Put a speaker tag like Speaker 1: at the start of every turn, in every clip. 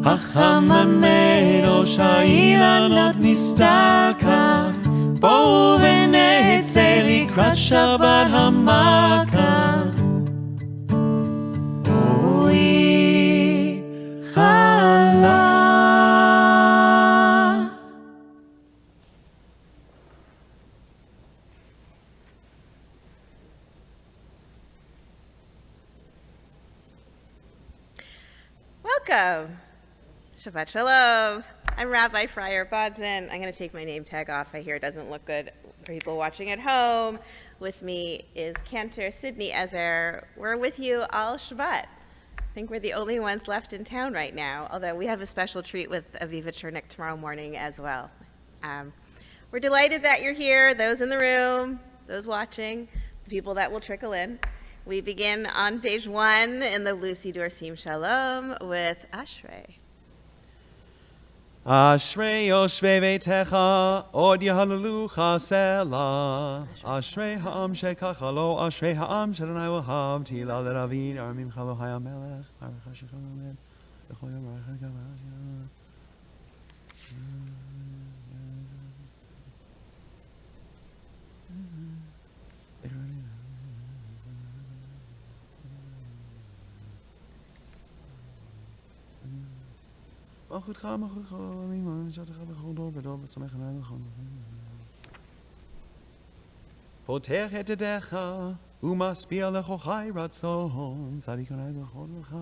Speaker 1: החממנו שהאילנות נסתלקה, בואו ונצא לקראת שבת המלכה. אוי חלה.
Speaker 2: Welcome. Shabbat Shalom. I'm Rabbi Friar Bodson. I'm going to take my name tag off. I hear it doesn't look good for people watching at home. With me is Cantor Sydney Ezer. We're with you all Shabbat. I think we're the only ones left in town right now, although we have a special treat with Aviva Chernik tomorrow morning as well. We're delighted that you're here, those in the room, those watching, the people that will trickle in. We begin on page 1 in the Siddur Shalom with Ashrei.
Speaker 1: Ashrei yoshvei beitecha, od yehallelu sela. Ashrei ha'am shekacha lo, ashrei ha'am sh'Adonai ohav, tila l'David, armim chalo hayamelech, baruch ha'shechon amen, v'chol yom baruch ha'kabbalat. מלכותך, מלכותך, לעולם, נשארתך בכל דור ודור, ושמח עליי לכל. פותח את ידיך, ומשפיע לכוחי רצון, צדיק עליי בכל לך.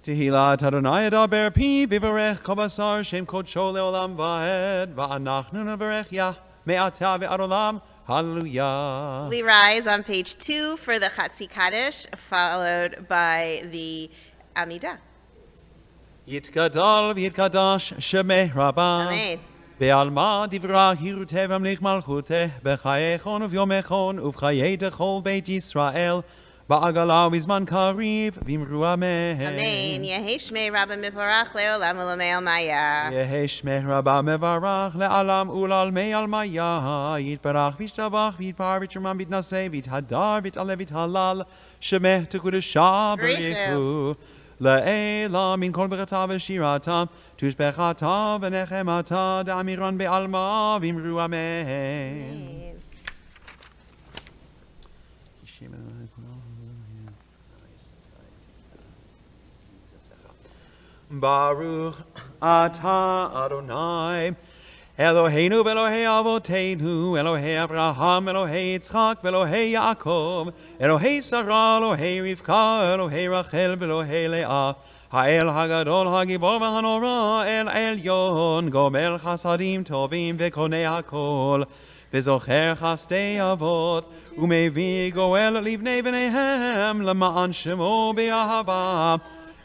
Speaker 1: תהילת אדוני ידבר פי, ויברך כל בשר שם קודשו לעולם ועד, ואנחנו נברך יה, מעתה ועד עולם. Hallelujah.
Speaker 2: We rise on page 2 for the Chatzi Kaddish, followed by the Amidah.
Speaker 1: Yitgadal v'yitgadash shemeh rabba.
Speaker 2: Amen.
Speaker 1: Be'alma divrah hiruteh v'amlich malchuteh, b'chayechon uv'yomechon, uv'chayei dechol beit Yisrael, ba'agala v'zman kariv, v'imru amen.
Speaker 2: Amen. Yehi shmei rabba mivarach le'olam u'lamei almaya.
Speaker 1: Yehi shmeh rabba mevarach le'alam u'lalmei almaya. Yitbarach v'yishtabach v'yitpar v'yitcherman v'yitnaseh v'yithadar v'yit'aleh v'yithalal, shemeh tekudesha b'richu. Le'ela min kol berata v'shiratam, tushbechata v'nechemata, da'amiran be'alma v'imru amen. Baruch atah Adonai, Eloheinu v'Elohei Avoteinu, Elohei Avraham, Elohei Yitzchak, v'Elohei Yaakov, Elohei Sarah, Elohei Rivka, Elohei Rachel, v'Elohei Leah, Ha'el Hagadol, Hagibor v'Hanora, El Elyon, Gomel Chasadim Tovim v'Konei HaKol, v'Zocher Chasdei Avot, U'Mevi Goel Livnei B'neihem, L'ma'an Shemo B'Ahava,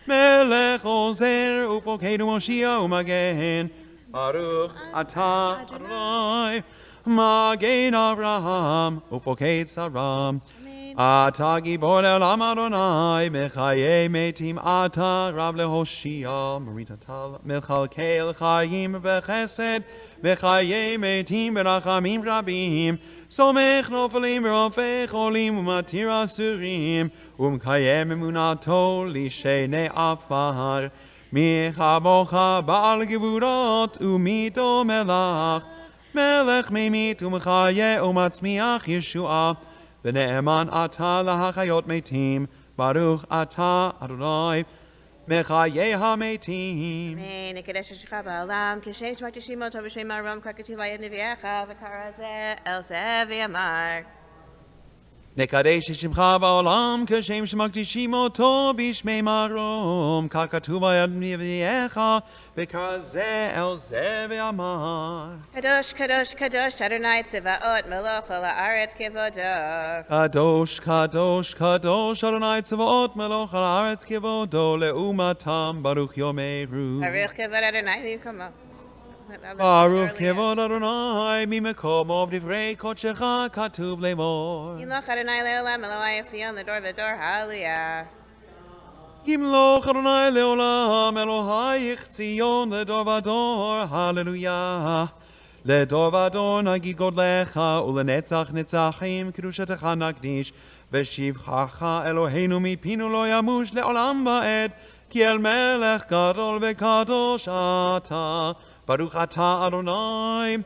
Speaker 1: Melech Ozer Upokeinu Moshia Umagen Baruch Atah Adonai Magen Avraham Upokei Saram Atah Gibor Le'olam Adonai Mechayei Metim Atah Rab Lehoshia Marita Tal Mechalkel Chayim Bechesed Mechayei Metim Berachamim Rabim Somech Nofelim V'Rofei Cholim Umatir Asurim ומקיים אמונתו לשני עפר, מי כמוך בעל גבורות ומיתו מלך, מלך ממית ומחיה ומצמיח ישועה, ונאמן אתה להחיות מתים, ברוך אתה אדוני, מחיי המתים.
Speaker 2: אמן. נקדש את שמך בעולם, כשם שמקדישים שמו טוב בשם ארם, כך כתוב ביד נביאך, וקרא זה אל זה ויאמר.
Speaker 1: נקדש את שמך בעולם, כשם שמקדישים אותו בשמי מרום, כך כתוב ביד נביאך, וקרא זה אל זה ואמר.
Speaker 2: קדוש, קדוש, קדוש, אדוני צבאות מלוך על הארץ כבודו.
Speaker 1: קדוש, קדוש, קדוש, אדוני צבאות מלוך על הארץ כבודו, לעומתם ברוך יאמרו.
Speaker 2: ברוך כבוד אדוני במקומו.
Speaker 1: ברוך כבוד אדוני ממקומו בדברי קודשך כתוב לאמור.
Speaker 2: ימלוך אדוני לעולם אלוהי ציון לדור ודור, הללויה.
Speaker 1: ימלוך אדוני לעולם אלוהיך ציון לדור ודור, הללויה. לדור ודור נגיד גודלך, ולנצח נצחים קדושתך נקדיש, ושבחך אלוהינו מפינו לא ימוש לעולם ועד, כי אל מלך גדול וקדוש אתה, ברוך אתה אדוני,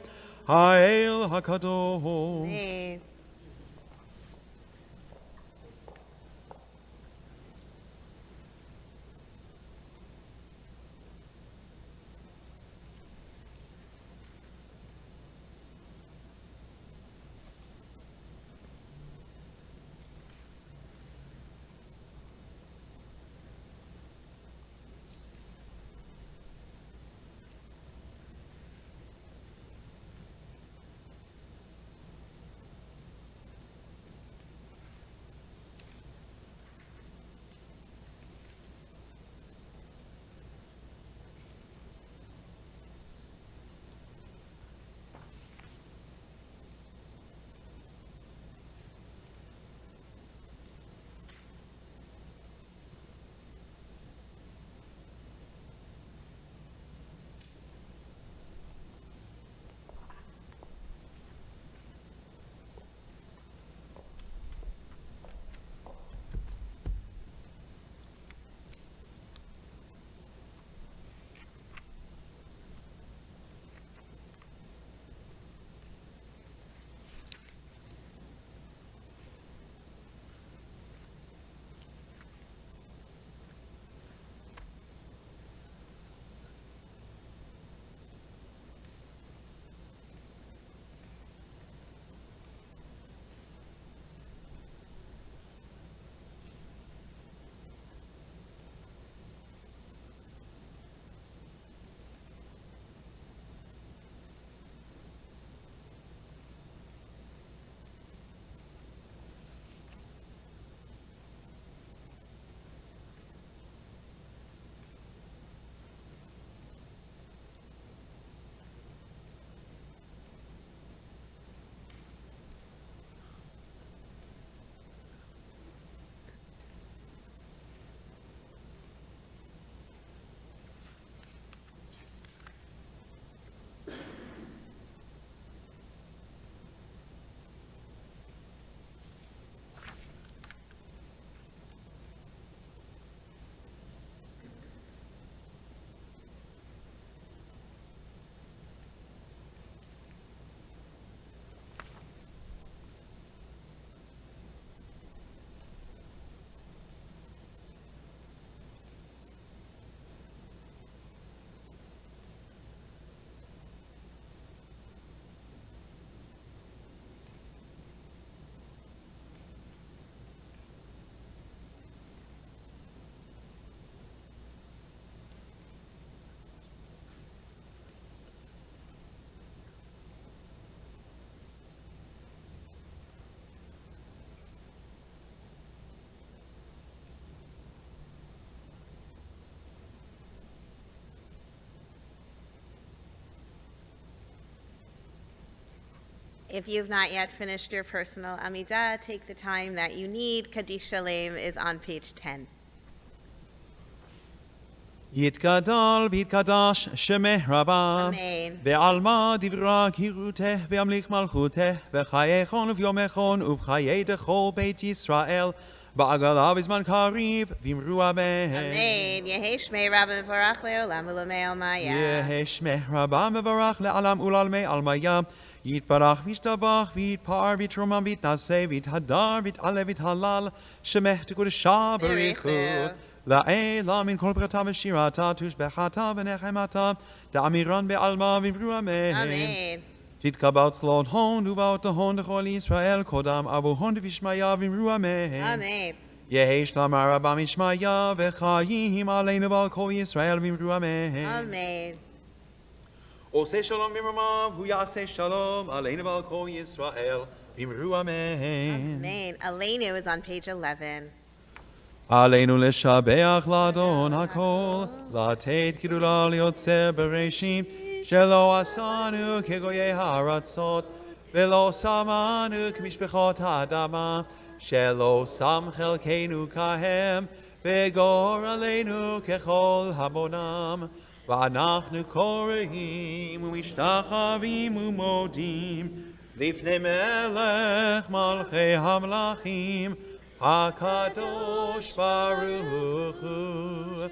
Speaker 1: האל הקדוש.
Speaker 2: Amen. If you've not yet finished your personal Amidah, take the time that you need. Kaddish Shalom is on page 10.
Speaker 1: יתגדל ויתקדש שמך רבה,
Speaker 2: אמן.
Speaker 1: ועלמא דברה קירותך וימליך מלכותך, וחייכון וביומכון ובחיי דכל בית ישראל, בעגלה בזמן קריב, ואמרו אמן.
Speaker 2: Amen. Yehei Shmei Rabba Mevorach Le'olam U'Lamei Almaya.
Speaker 1: יהי שמך רבה מברך לעלם ולעלמי עלמיה, יתברך וישתבח ויתפאר ויתרומם ויתנשא ויתהדר ויתעלה ויתהלל, שמך תקודשה בריחו. לעילה מן כל פרטה ושירתה, תושבחתה ונחמתה, דאמירן בעלמא ואמרו אמן.
Speaker 2: Amen.
Speaker 1: תתקבל צלון הון ובאות ההון לכל ישראל, קודם אבו הון דבישמיה ואמרו אמן.
Speaker 2: Amen.
Speaker 1: יהי שלמה רבה משמיה, וחיים עלינו ועל כל ישראל ואמרו אמן.
Speaker 2: Amen.
Speaker 1: עושה שלום במרומיו, הוא יעשה שלום עלינו ועל כל ישראל ואמרו אמן.
Speaker 2: Amen. Aleinu is on page 11.
Speaker 1: עלינו לשבח לאדון הכל, לתת גדולה ליוצר בראשית, שלא עשנו כגויי הארצות, ולא שמנו כמשפחות האדמה, שלא שם חלקנו כהם, וגורלנו ככל המונם, ואנחנו קוראים ומשתחווים ומודים לפני מלך מלכי המלכים הקדוש ברוך הוא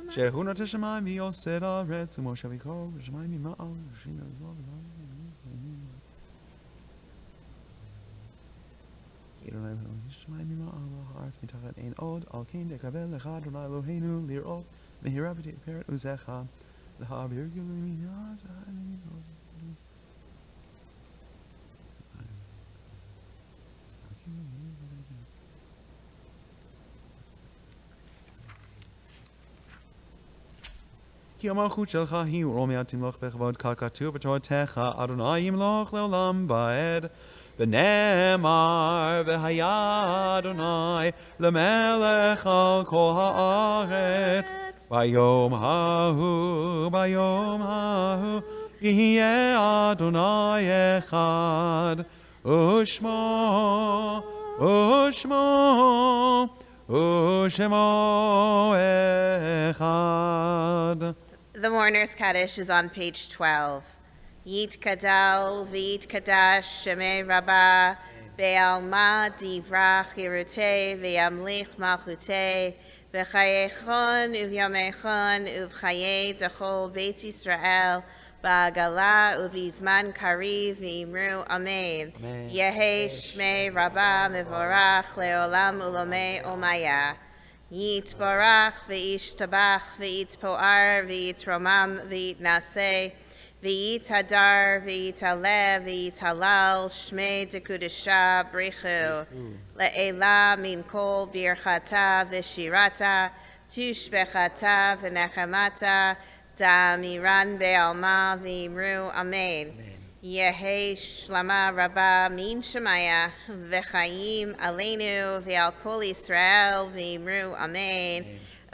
Speaker 1: שהוא נוטה שמיים ויוסד ארץ ומשה ויקרא ושמיים ממעל ושינה שמיים ממעל והארץ מתחת אין עוד על כן תקבל לך אדוני אלוהינו לראות מהירה ותפארת עוזך להעביר גילוי כי המלכות שלך היא ורומיה תמלוך בכבוד ככתוב בתורתך אדוני ימלוך לעולם ועד ונאמר והיה אדוני למלך על כל הארץ ביום ההוא יהיה אדוני אחד ושמו אחד.
Speaker 2: The Mourner's Kaddish is on page 12. Yit kadal v'yit kadash shemei rabbah be'alma divrach hirutei ve'yamlich malchutei v'chayechon uvyamechon uv'chayei dechol Beit Yisrael ba'agala uv'izman kariv v'imru amen. Yehi shmei rabbah mevorach le'olam ulamei omaya. Yit barach v'yish tabach v'yit po'ar v'yit romam v'yit naseh v'yit hadar v'yit alev v'yit halal shmei dekudesha brichu le'ela min kol birchata v'shirata tushbechata v'nechamata da'amiran be'alma v'imru amen. Yehi shlama rabba min shemaya v'chaim aleinu v'al kol Yisrael v'imru amen.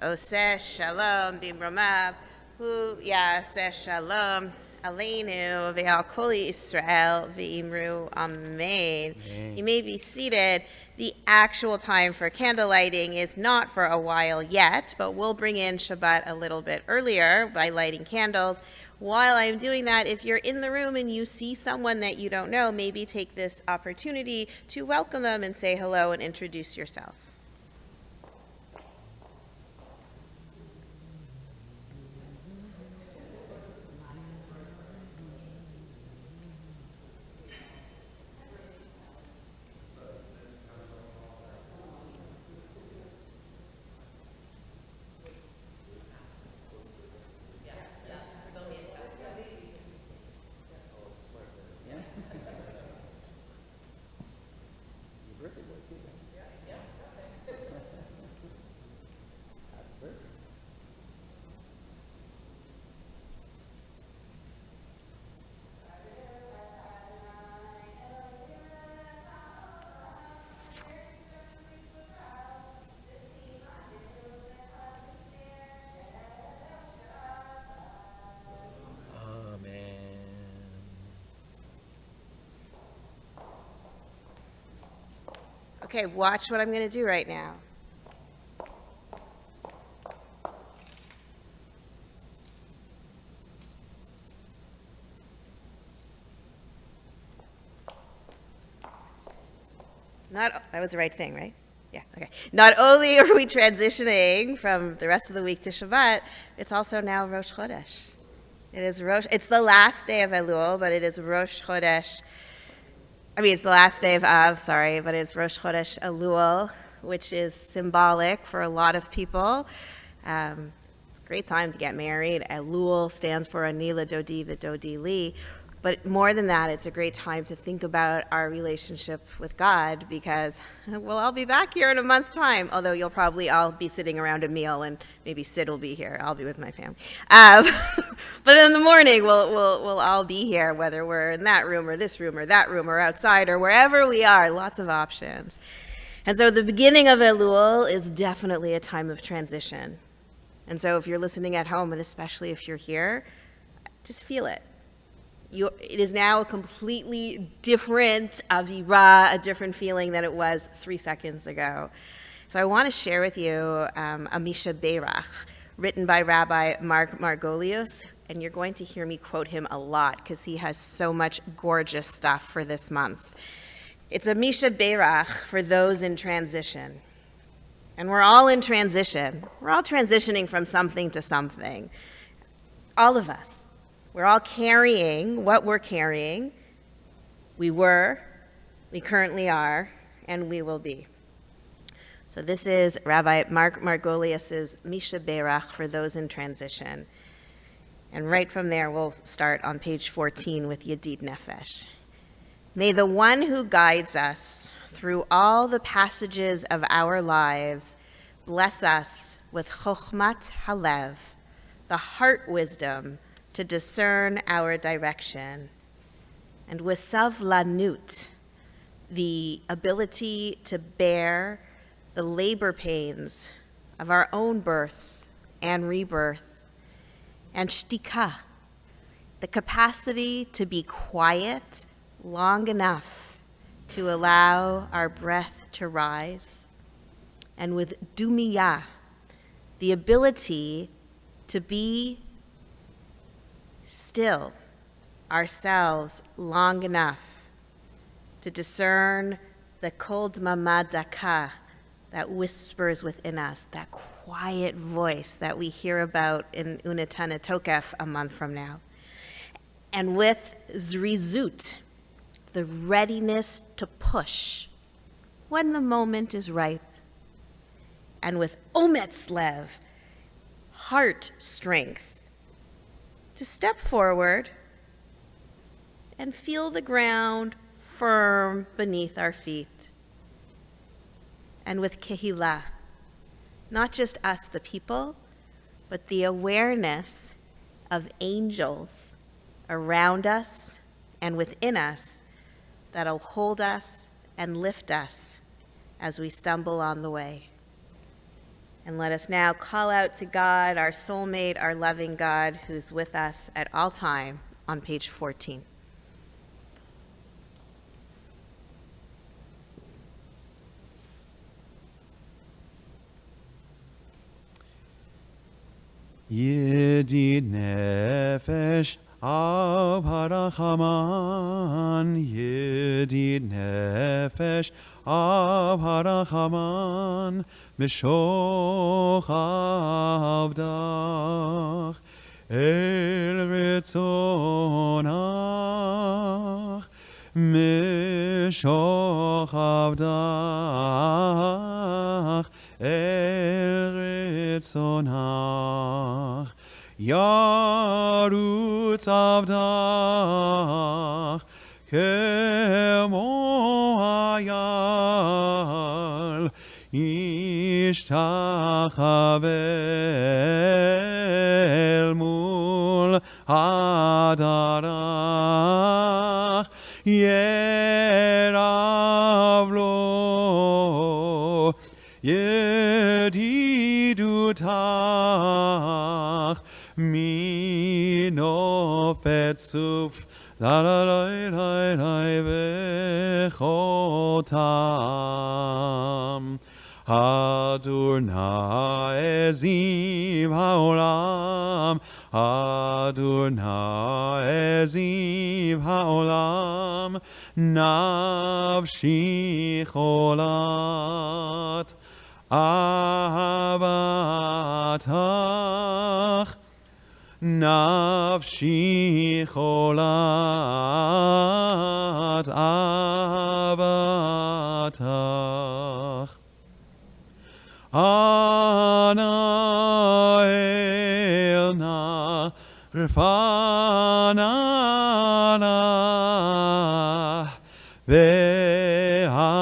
Speaker 2: Oseh shalom b'imromav hu yaseh shalom aleinu v'al kol Yisrael v'imru amen. You may be seated. The actual time for candle lighting is not for a while yet, but we'll bring in Shabbat a little bit earlier by lighting candles. While I'm doing that, if you're in the room and you see someone that you don't know, maybe take this opportunity to welcome them and say hello and introduce yourself. Okay, watch what I'm going to do right now. That was the right thing, right? Yeah, okay. Not only are we transitioning from the rest of the week to Shabbat, it's also now Rosh Chodesh. It's the last day of Elul, but it is Rosh Chodesh. It's the last day of Av, but it's Rosh Chodesh Elul, which is symbolic for a lot of people. It's a great time to get married. Elul stands for Ani L'Dodi V'Dodi Li. But more than that, it's a great time to think about our relationship with God because, well, I'll be back here in a month's time, although you'll probably all be sitting around a meal and maybe Sid will be here. I'll be with my family. But in the morning, we'll all be here, whether we're in that room or this room or that room or outside or wherever we are, lots of options. And so the beginning of Elul is definitely a time of transition. And so if you're listening at home, and especially if you're here, just feel it. It is now a completely different avira, a different feeling than it was 3 seconds ago. So I want to share with you a Misha Beirach written by Rabbi Mark Margolius, and you're going to hear me quote him a lot because he has so much gorgeous stuff for this month. It's a Misha Berach for those in transition. And we're all in transition. We're all transitioning from something to something. All of us. We're all carrying what we're carrying. We were, we currently are, and we will be. So this is Rabbi Mark Margolius's Misha Berach for those in transition. And right from there, we'll start on page 14 with Yedid Nefesh. May the one who guides us through all the passages of our lives bless us with chokhmat halev, the heart wisdom to discern our direction, and with savlanut, the ability to bear the labor pains of our own birth and rebirth, and shtika, the capacity to be quiet long enough to allow our breath to rise, and with dumiyah, the ability to be still ourselves long enough to discern the kol dmama daka that whispers within us, that quiet voice that we hear about in Unetana Tokef a month from now. And with zrizut, the readiness to push when the moment is ripe. And with ometz lev, heart strength, to step forward and feel the ground firm beneath our feet. And with kehillah, not just us, the people, but the awareness of angels around us and within us that'll hold us and lift us as we stumble on the way. And let us now call out to God, our soulmate, our loving God, who's with us at all time, on page 14.
Speaker 1: Yedid nefesh av harachaman, Yedid nefesh av harachaman, mishoch avdach el ritzonach, mishoch avdach el ritzonach, yarutz avdach kemo hayal, ishtachavel mul hadarach, yerav lo yedidutach mino petzuf la la la la la vechotam Adonai ezim haolam, Adonai ezim haolam, nafshi cholat ahavatach, nafshi cholat ahavatach. Ana elna rfanana ve'harodla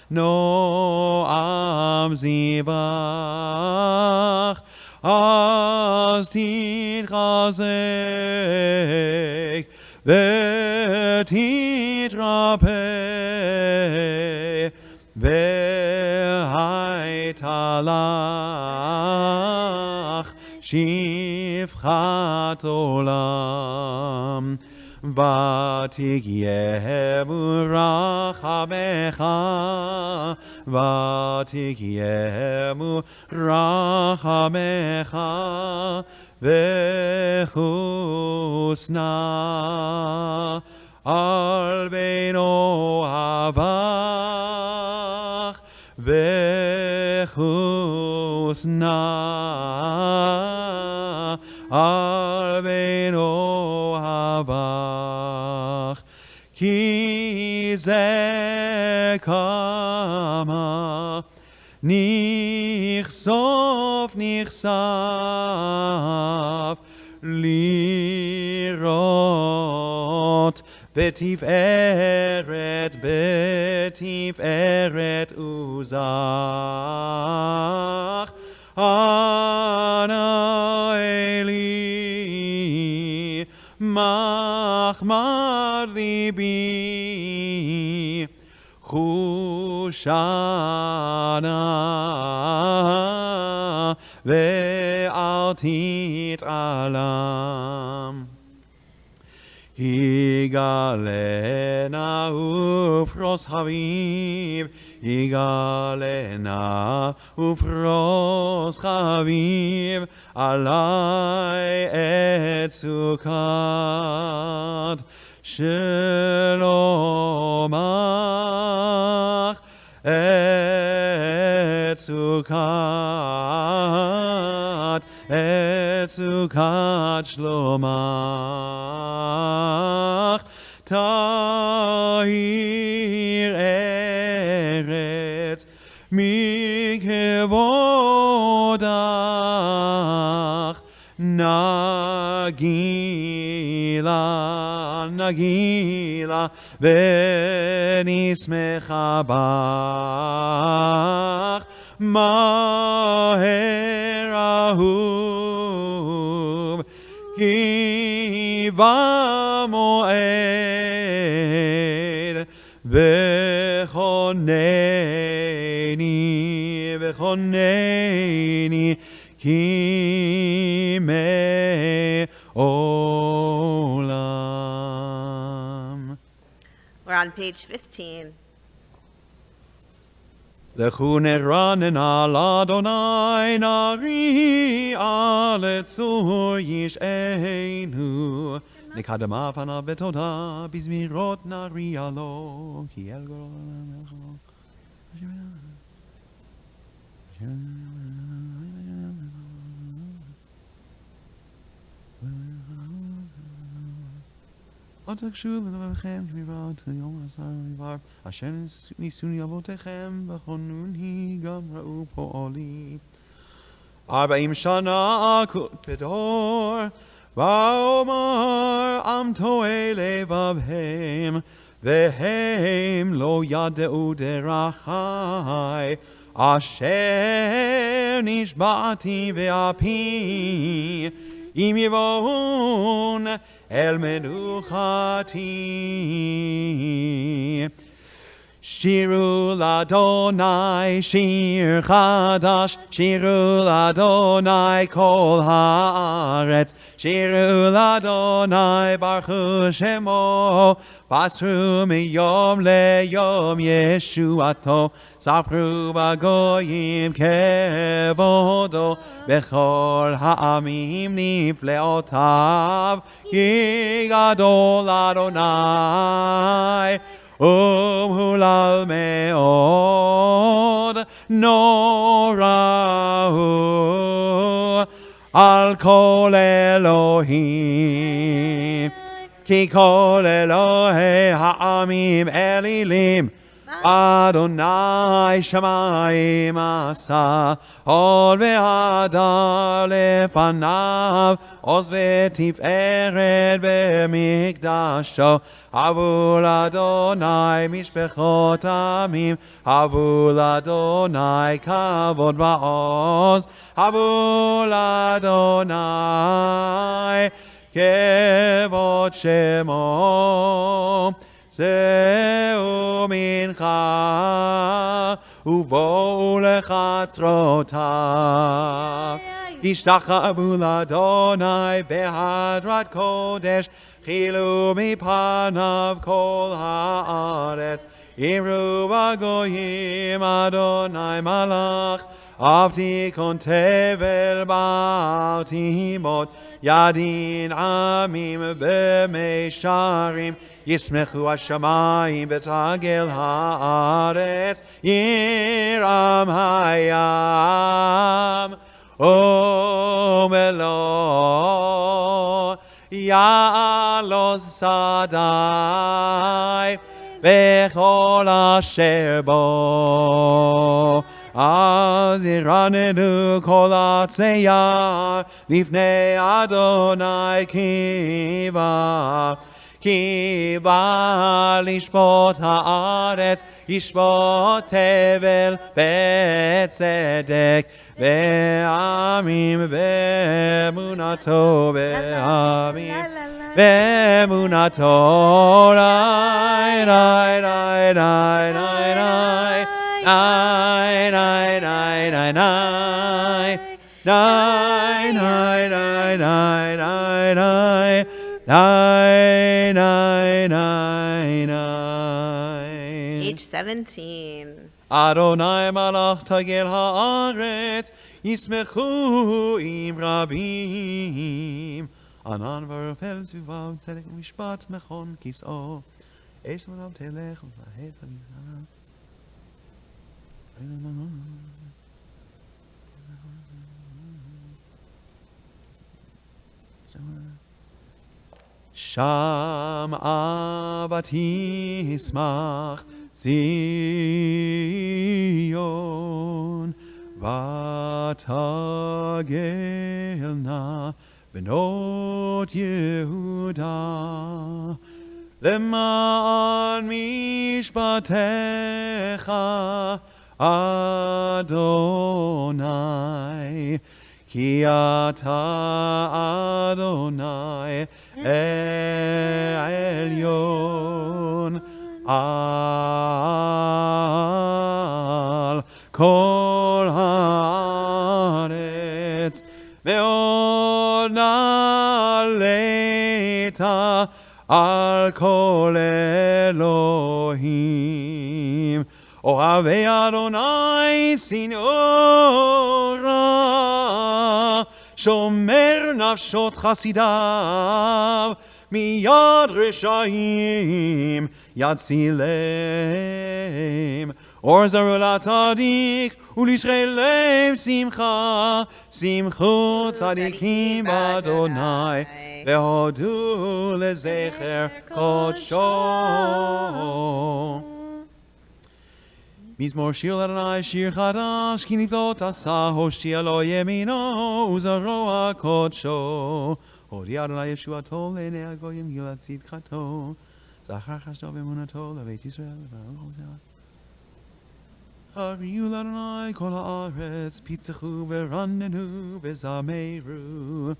Speaker 1: no am zibach az titchazek ve'titrapeh ve'haitalach shifchat olam ותקיימו רחמך, ותקיימו רחמך, וחוסנה על בן אוהבך, וחוסנה על בן אוהבך, כי זה כמה נכסוף לראות בתפארת עוזך, אנא אלי מחמד ליבי, חושנה ואל תתעלם. יגלנה ופרוס חביב, יגלנה ופרוס חביב, עלי את סוכת שלומך, את סוכת שלומך, תאיר ארץ מכבודך, נגילה ונשמחה בך, מהר אהוב כי במועד, וכונני כי מעולם.
Speaker 2: We're on page 15.
Speaker 1: לכו נרננה לאדוני, נריע לצור ישענו, נקדמה פניו בתודה, בזמירות נריע לו, כי אל גורל המלך. אל תקשו ללבבכם כמבעד יום עשר ומבר, אשר ניסוני אבותיכם, וכונוני גם ראו פועלי. 40 שנה אקוט בדור, ואומר עם טועה לבבהם, והם לא ידעו דרכי, אשר נשבעתי באפי, אם יבואון אל מנוחתי. שירו לאדוני שיר חדש, שירו לאדוני כל הארץ, שירו לאדוני ברכו שמו, בסרו מיום ליום ישועתו, ספרו בגויים כבודו, בכל העמים נפלאותיו, כי גדול אדוני ומהולל מאוד, נורא הוא על כל אלוהים, כי כל אלוהי העמים אלילים, אדוני שמיים עשה, הוד והדר לפניו, עוז ותפארת במקדשו. הבו לאדוני משפחות עמים, הבו לאדוני כבוד ועוז, הבו לאדוני כבוד שמו. שאו מנחה ובואו לחצרותיו, השתחוו לאדוני בהדרת קודש, חילו מפניו כל הארץ. אמרו הגויים אדוני מלך, אף תיכון תבל בל תימות, ידין עמים במישרים, ישמחו השמיים ותגל הארץ, ירם הים ומלוא, יעלוז שדי וכל אשר בו. אז ירננו כל עצי יער לפני אדוני כי בא לשפוט הארץ, ישפוט תבל בצדק, ועמים באמונתו, ועמים באמונתו. רי רי רי רי רי רי Nai, nai, nai, nai, nai. Nai, nai, nai, nai, nai, nai. Nai, nai, nai, nai.
Speaker 2: Page 17.
Speaker 1: Adonai malach tagel haaretz, yismechu im rabim. Anan varofel zvivav tzedek mishpat mechon kis'o. Eish l'manav telech v'vahet v'nizan. Sham abatismach Zion vatagelna benot Yehuda leman mishpatecha Adonai, ki ata Adonai elyon al kol haaretz ve'od na'aleta al kol Elohim. Ohavei Adonai sinora, shomer nafshot chasidav, miyad reshaim yatzilem. Or zaru latzadik, ulishrei lev simcha, simchu tzadikim Adonai, ve'hodu lezecher kodsho. Mizmor shir Adonai shir chadash, ki nithot asa hoshtia lo yemino, uzaro hakodsho. Hodi Adonai Yeshuato le'nei hagoyim gilad tzidkato, zachar chashdo b'emunato le'beit Yisrael le'barach. Hariu l'Adonai kol haaretz, pitzechu v'rannenu v'zameru.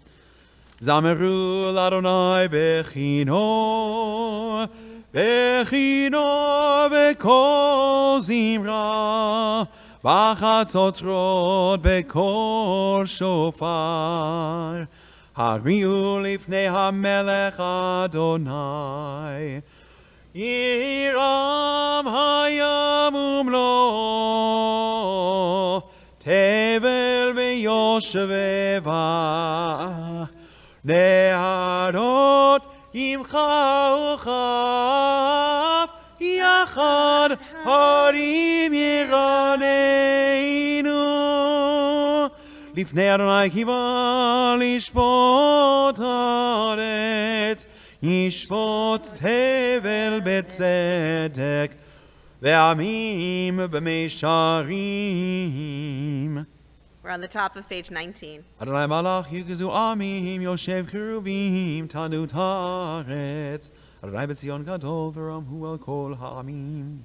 Speaker 1: Zameru l'Adonai bechino, bechino b'kol zimra, b'chatzotzrot b'kol shofar. Hariu lifnei hamelech Adonai, Yiram hayam umlo, tevel v'yoshveva, neharot imcha uchav, yachad harim yiraneinu. Lifnei Adonai kiva lishpot haaretz, yishpot tevel betzedek, ve'amim b'meisharim.
Speaker 2: We're on the top of page 19.
Speaker 1: Adonai malach yukazu amim, yoshev kerubim, tanu taretz. Adonai b'tzion gadol, v'ram hu al kol ha'amim.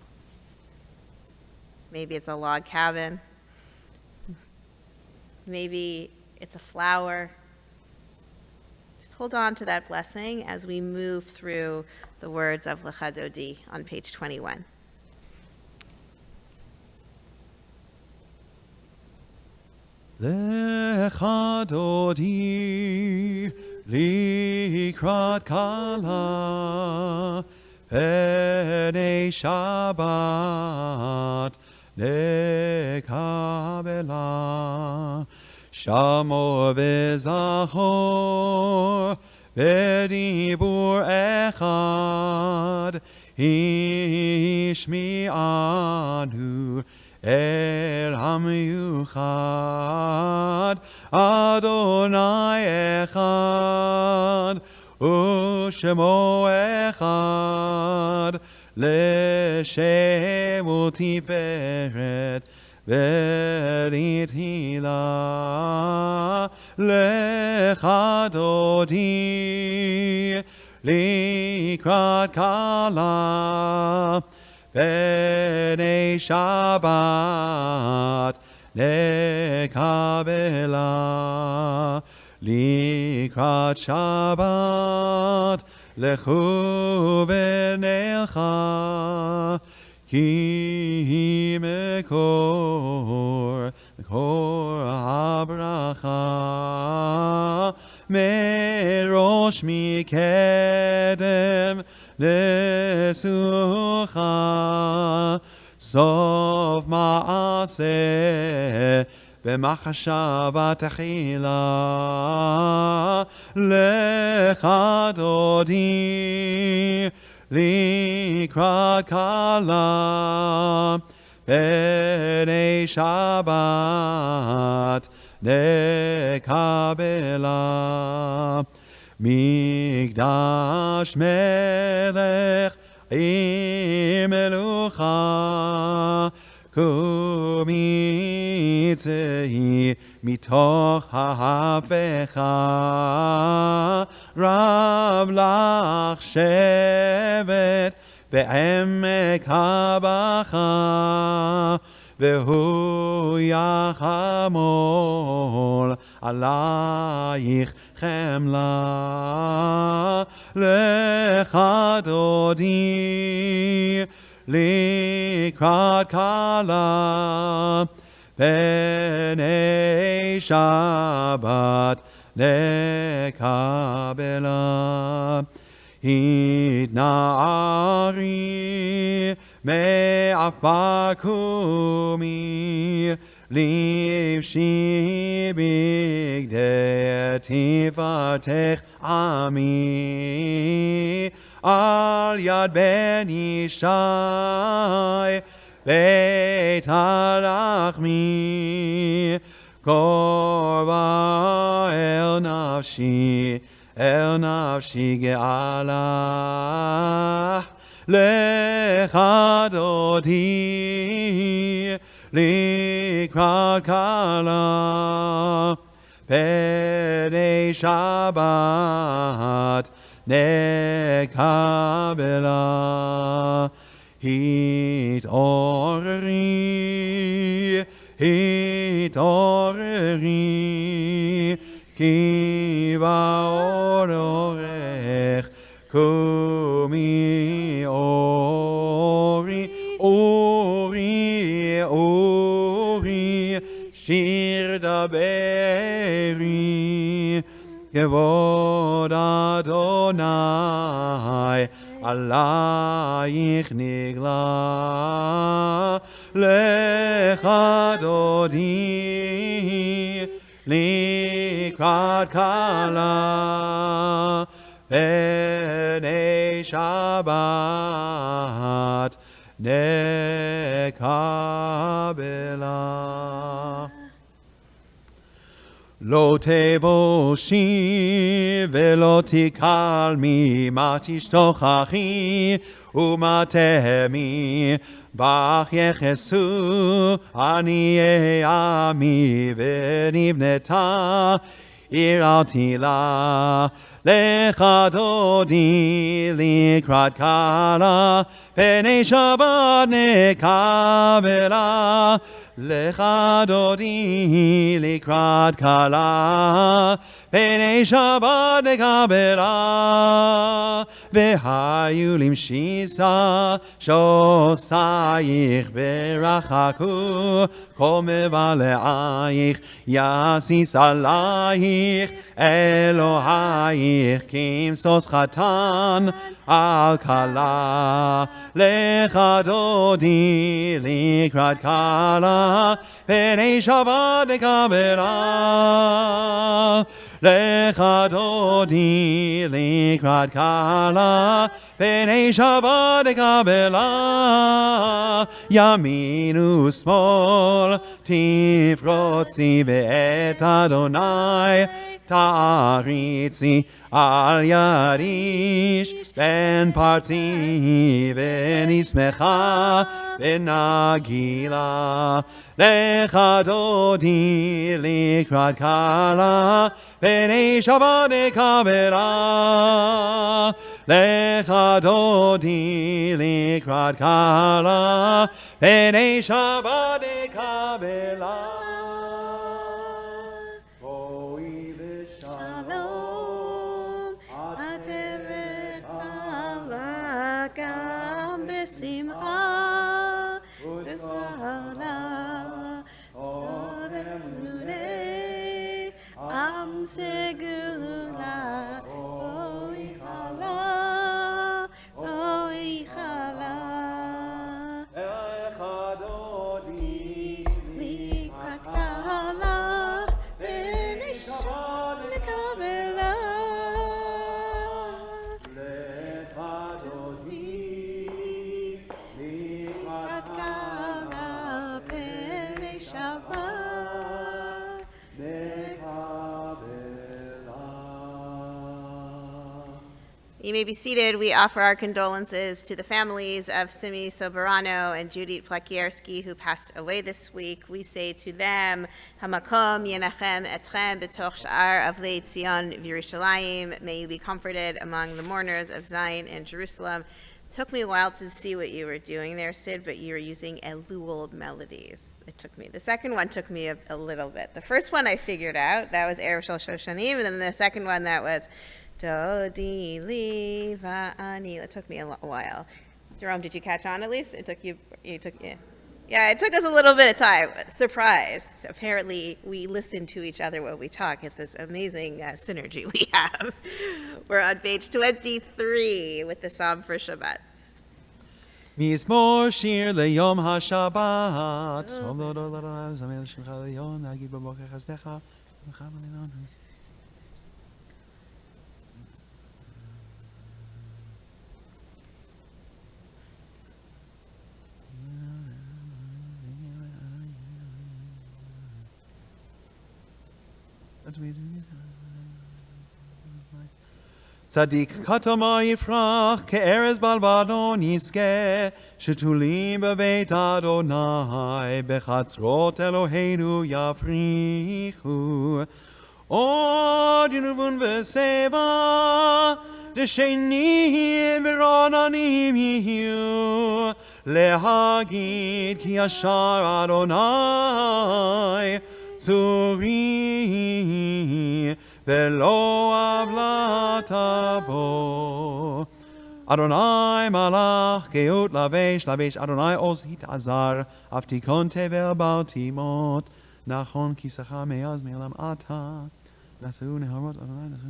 Speaker 2: Maybe it's a log cabin. Maybe it's a flower. Just hold on to that blessing as we move through the words of Lecha Dodi on page 21.
Speaker 1: Lecha Dodi likrat kala Pnei Shabbat lekabela Shamo v'zachor v'dibur echad Hishmi'anu El hamiyuchad Adonai echad Ushemo echad Leshem utiferet Verit hila Lecha Dodi Likrat kala Pnei Shabbat nekabela Likrat Shabbat lechu v'nelcha Ki mekor habracha Merosh mikedem Nesucha Sof ma'aseh B'machashava techila Lecha Dodi Likrat kala Pnei Shabbat nekabela Migdash melech imelucha kumitzehi mitoch ha'hafecha Rav lach shevet be'emek habacha Vehu yachamol alayich chemla Lecha Dodi Likrat kala Pnei Shabbat nekabela Hitna'ari me'afar kumi Livshi bigdei tifatech ami Al yad ben Yishai Beit halachmi Korba el nafshi ge'ala Lecha Dodi Likrat kala Pnei Shabbat nekabela Hit'oreri Ki ba'orech Kumi Ori Shir daberi Kevod Adonai Alayich nigla Lecha Dodi Likrat kala Pnei Shabbat nekabela Lo tevoshi velo tikalmi ma tishtochachi u'ma tehemi bach yechesu aniei ami v'nivneta ir al tila לך דודי לקראת קלה, פני שבת נקבלה. לך דודי לקראת קלה, פני שבת נקבלה. והיו למשיסה שוסייך ברחקו, כל מבלעייך יסיס עלייך אלוהייך כמשוש חתן על כלה. לך דודי לקראת כלה, פני שבת נקבלה. לך דודי לקראת כלה, פני שבת נקבלה. ימין ושמאל תפרוצי ואת אדוני תעריצי. על יריש בן פרצי ונשמחה ונגילה. לך דודי לקראת כלה, פני שבת נקבלה. לך דודי לקראת כלה, פני שבת נקבלה. בואי בשלום, עטרת בעלה גם בשמחה וסהלה. אורמוני עם סגולה, אוי חלה, אוי חלה. לך דודי לקראת כלה, פני שבת נקבלה. לך דודי לקראת כלה, פני שבת You may be seated. We offer our condolences to the families of Simi Soberano and Judith Flakierski, who passed away this week. We say to them, Hamakom yenachem etchem b'toch sha'ar avlei Tzion v'Yerushalayim. May you be comforted among the mourners of Zion and Jerusalem. It took me a while to see what you were doing there, Sid, but you were using Elul melodies. The second one took me a little bit. The first one I figured out, that was Erev Shel Shoshanim, and then the second one, that was Dodi li va'ani. It took me a while. Jerome, did you catch on at least? It took you. Yeah, it took us a little bit of time. Surprised. Apparently, we listen to each other when we talk. It's this amazing synergy we have. We're on page 23 with the Psalm for Shabbat. מזמור שיר ליום השבת. טוב לא לא לא לא, זמר שלך ליום, נגיד בבוקר חסדך. צדיק כתומה יפרח, כארז בלבנון יזכה, שתולים בבית אדוני, בחצרות אלוהינו יפריחו. עוד ינובון ושיבה, דשנים ורעננים יהיו, להגיד כי ישר אדוני צורי, ולא עוולת בו. אדוני מלך גאות לבש, אדוני עוז התעזר, אף תיכון תבל בל תימות. נכון כיסך מאז מעולם אתה, נשאו נהרות אדוני נשאו.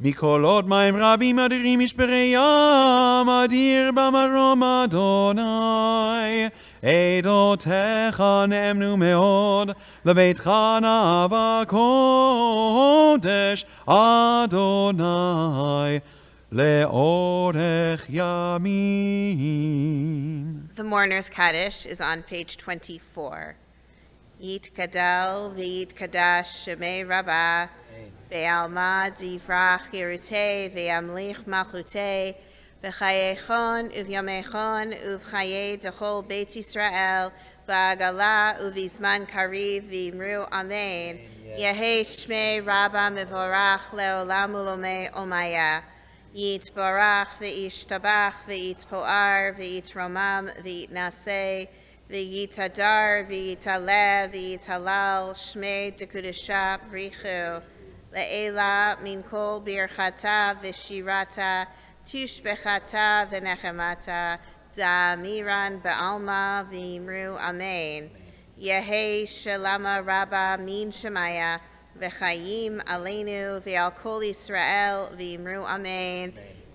Speaker 1: מקולות מים רבים אדירים משברי ים, אדיר במרום אדוני. עדותיך נאמנו מאוד, לביתך נאווה קודש, אדוני, לאורך ימים.
Speaker 2: The Mourner's Kaddish is on page 24. Yitkadal v'yitkadash shemei rabbah, ve'alma divrach yerutei, ve'amlich malchutei, v'chayechon uvyamechon uv'chayei dechol Beit Yisrael, v'agala uv'izman kariv v'imru amen. Yehei Shmei Rabba Mevorach Leolam Ulomei Omaya. Yit Barach V'Ish Tabach V'Yit Po'ar V'Yit Romam V'Yit Naseh V'Yit Hadar V'Yit Alev V'Yit Halal Shmei Dekudesha Brichu Le'ela Min Kol Birchata V'Shirata Tushbechata V'Nechemata Da'amiran Ba'alma V'Imru Amen. Yehei Shalama Rabba Min Shemaya V'Chaim Aleinu V'Al Kol Yisrael V'Imru Amen.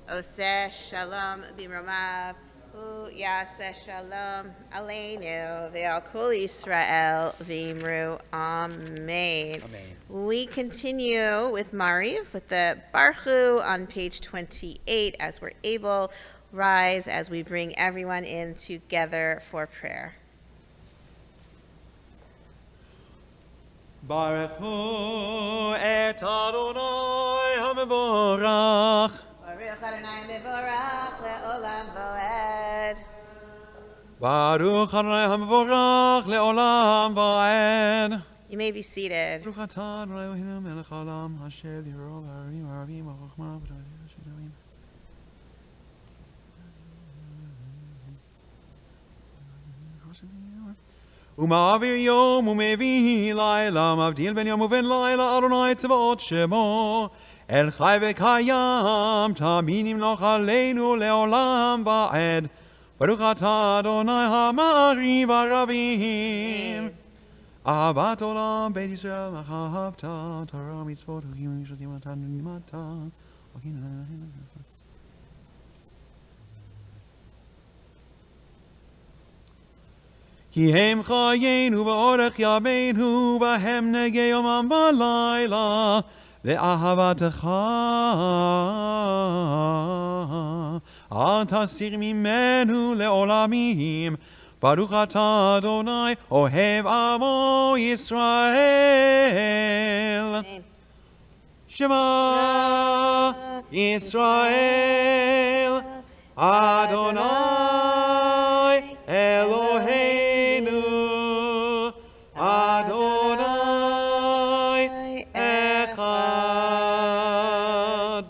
Speaker 2: Oseh Shalom B'Romav Yaseh Shalom Aleinu V'Al Kol Yisrael V'Imru Amen. We continue with Mariv with the Barchu on page 28 as we're able. Rise as we bring everyone in together for prayer.
Speaker 1: Baruch hu et Adonai HaMevorach.
Speaker 2: Baruch Adonai Mevorach le'olam va'ed.
Speaker 1: Baruch Adonai HaMevorach le'olam va'ed.
Speaker 2: You may be seated.
Speaker 1: Baruch atah Adonai Eloheinu melech haolam asher b'ro v'aravim v'aravim v'chokhmah v'tavim v'shinovim. ומעביר יום ומביא לילה, מבדיל בין יום ובין לילה, אדוני צבאות שמו, אל חי וקיים, תמיד ימלוך עלינו לעולם ועד. ברוך אתה אדוני המעריב הרבים. אהבת עולם בית ישראל אהבת, תורה מצוות וקיום משפטים אתה נלמדת. כי הם חיינו ואורך ימינו, והם נגי יומם ולילה, ואהבתך אל תסיר ממנו לעולמים. ברוך אתה אדוני אוהב עמו ישראל. שמע ישראל אדוני אלוהינו אדוני אחד.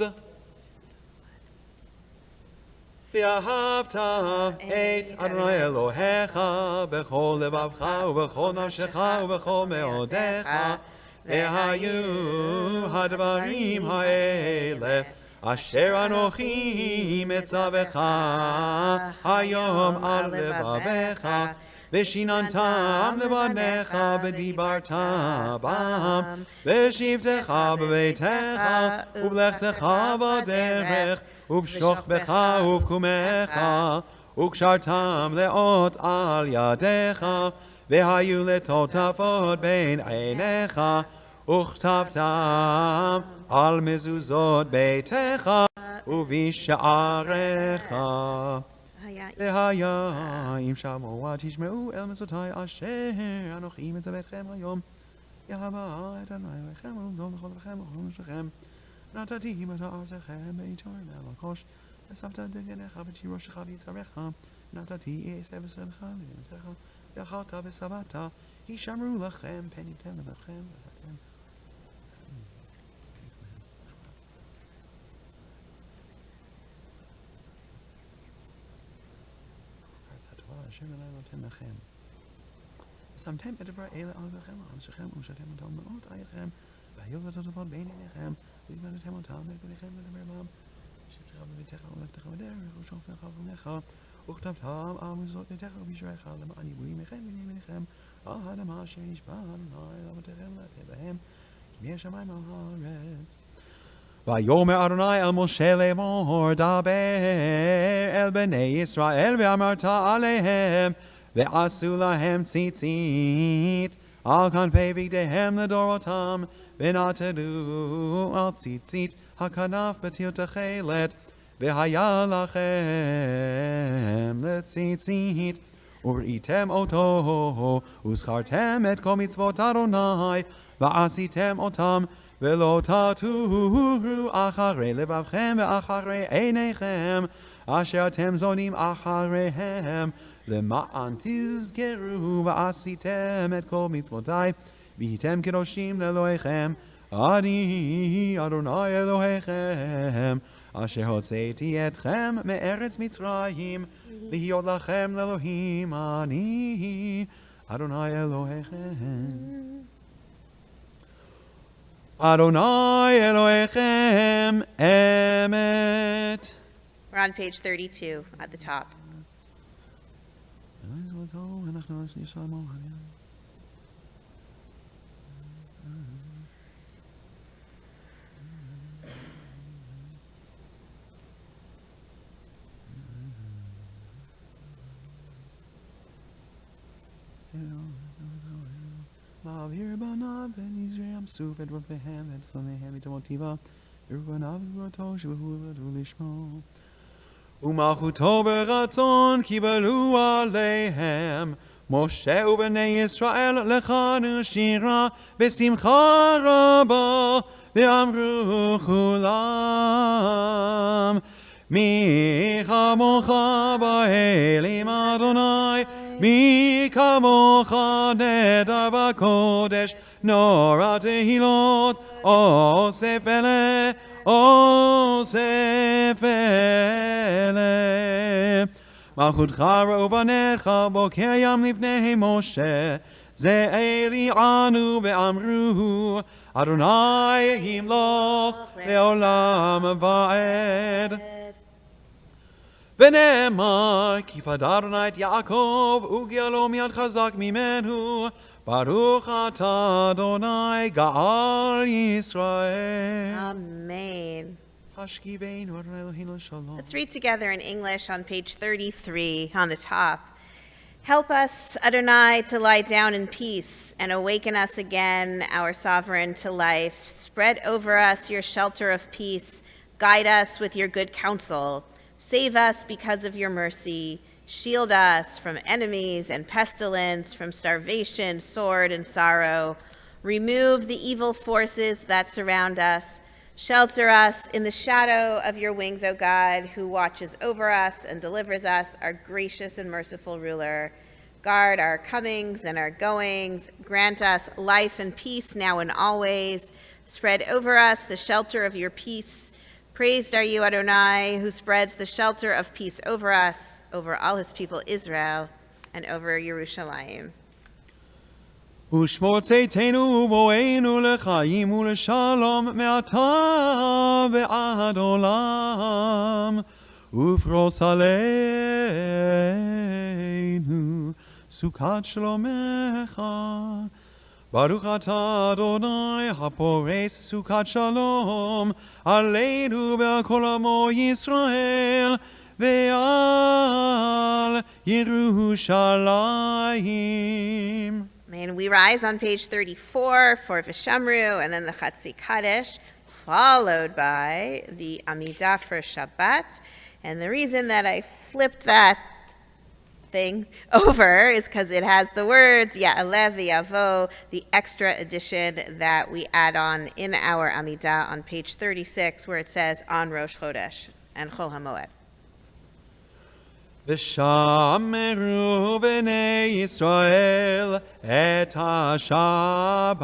Speaker 1: ואהבת את אדוני אלוהיך בכל לבבך ובכל נפשך ובכל מאודיך, והיו הדברים האלה אשר אנוכי מצווך היום על לבביך, ושיננתם לבניך ודיברת בם, בשבתך בביתך ובלכתך בדרך ובשוכבך ובקומך, וקשרתם לאות על ידיך, והיו לטוטפות בין עיניך, וכתבתם על מזוזות ביתך ובשעריך. והיה אם שמעו תשמעו אל מצותי אשר אנוכי מצוותכם היום. יאהבה את אדוני אלוהיכם ולמדו בכל לבכם ובכל נפשכם. נתתי בתארצכם בעיתו ובלקוש, וספת בגדיך בתירושך ויצהרך. נתתי עשב ושדך לבנתך, ואכלת ושבעת, הישמרו לכם פניתם לבכם ואתם. אשר אלי נותן לכם. ושמתם את דברי אלה על לבכם ועל נפשכם, ושתם אותם מאות עייתכם, והיו לטוטפות בין עיניכם, והזמנתם אותם בגדיכם לדבר בם. שבתך בביתך ולכתך בדרך, ושוכבך ובקומך, וכתבתם על מזוזות ביתך ובשעריך, למען יבואו עמכם ולימיניכם, על האדמה אשר נשבע אדוני לאבותיכם לתת להם, כי מהשמיים על הארץ. ויאמר אדוני אל משה לאמור, דבר אל בני ישראל ואמרת עליהם, ועשו להם ציצית על כנפי בגדיהם לדורותם, ונעטדו על ציצית הכנף בתיר תכלת, והיה לכם לציצית, וראיתם אותו, וזכרתם את כל מצוות אדוני, ועשיתם אותם, ולא תטורו אחרי לבבכם ואחרי עיניכם, אשר אתם זונים אחריהם, למען תזכרו ועשיתם את כל מצוותי, והייתם קדושים לאלוהיכם, אני אדוני אלוהיכם, אשר הוצאתי אתכם מארץ מצרים, להיות לכם לאלוהים, אני אדוני אלוהיכם. Adonai Elohechem Emet.
Speaker 2: We're on page 32 at the top.
Speaker 1: Ma'avir banav ben Yisrael Suf et Rofehem et Sonehem et Motiva Irvanav Roto Shvahu Lishmo Umachuto beratzon kibalu alehem Moshe ubnei Yisrael lechanu shira besimcha rabba ve'amru chulam Mi kamocha ba'elim Adonai Mi kamocha nedar b'kodesh Nora tehilot Osef ele Osef ele Malchutcha ra'ubanecha boker yam livnei Moshe Ze eli anu ve'amruhu Adonai yimloch le'olam va'ed ונאמר, כי פדה אדוני את יעקב, וגאלו מיד חזק ממנו, ברוך אתה אדוני גאל ישראל.
Speaker 2: Amen.
Speaker 1: השכיבנו אדוני אלוהינו לשלום.
Speaker 2: Let's read together in English on page 33 on the top. Help us, Adonai, to lie down in peace and awaken us again, our sovereign, to life. Spread over us your shelter of peace. Guide us with your good counsel. Save us because of your mercy. Shield us from enemies and pestilence, from starvation, sword, and sorrow. Remove the evil forces that surround us. Shelter us in the shadow of your wings, O God, who watches over us and delivers us, our gracious and merciful ruler. Guard our comings and our goings. Grant us life and peace now and always. Spread over us the shelter of your peace. Praised are you, Adonai, who spreads the shelter of peace over us, over all his people Israel, and over Yerushalayim.
Speaker 1: ושמור צאתנו ובואנו לחיים ולשלום מעתה ועד עולם, ופרוס עלינו סוכת שלומך. ברוך אתה אדוני הפורס סוכת שלום עלינו ועל כל עמו ישראל ועל ירושלים.
Speaker 2: And we rise on page 34 for Vishamru and then the Chatzi Kaddish, followed by the Amidah for Shabbat. And the reason that I flipped that thing over is because it has the words Ya'alev Yavo, the extra addition that we add on in our Amidah on page 36, where it says on Rosh Chodesh and Chol HaMoed.
Speaker 1: ושמרו בני ישראל את השבת,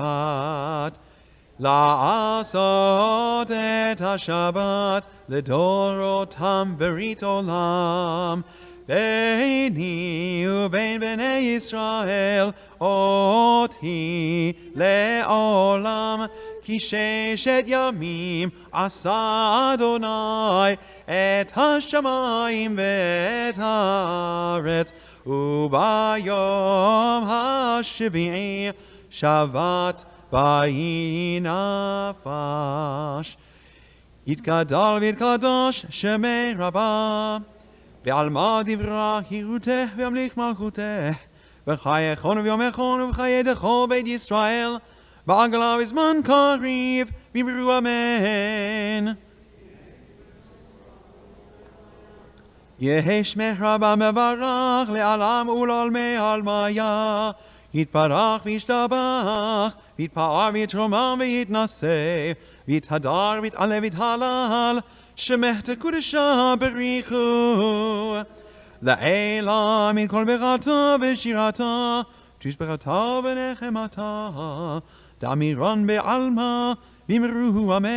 Speaker 1: לעשות את השבת לדורותם ברית עולם, ביני ובין בני ישראל אותי לעולם, כי ששת ימים עשה אדוני את השמיים ואת הארץ, וביום השביעי שבת ויהי נפש. יתגדל ויתקדש שמי רבה, בעלמא דברה חירותך וימליך מלכותך, בחייכון וביומכון ובחיי דכל בית ישראל, בעגלה בזמן קריב, ואמרו אמן. יהי שמך רבה מברך לעלם ולעולמי עלמיה, יתברך וישתבח, ויתפאר ויתרומם ויתנשא, ויתהדר ויתעלה ויתהלל, שמך תקודשה בריחו. לעילה מן כל בירתה ושירתה, תשבחתה ונחמתה, דאמירן בעלמא, ואמרו אמן.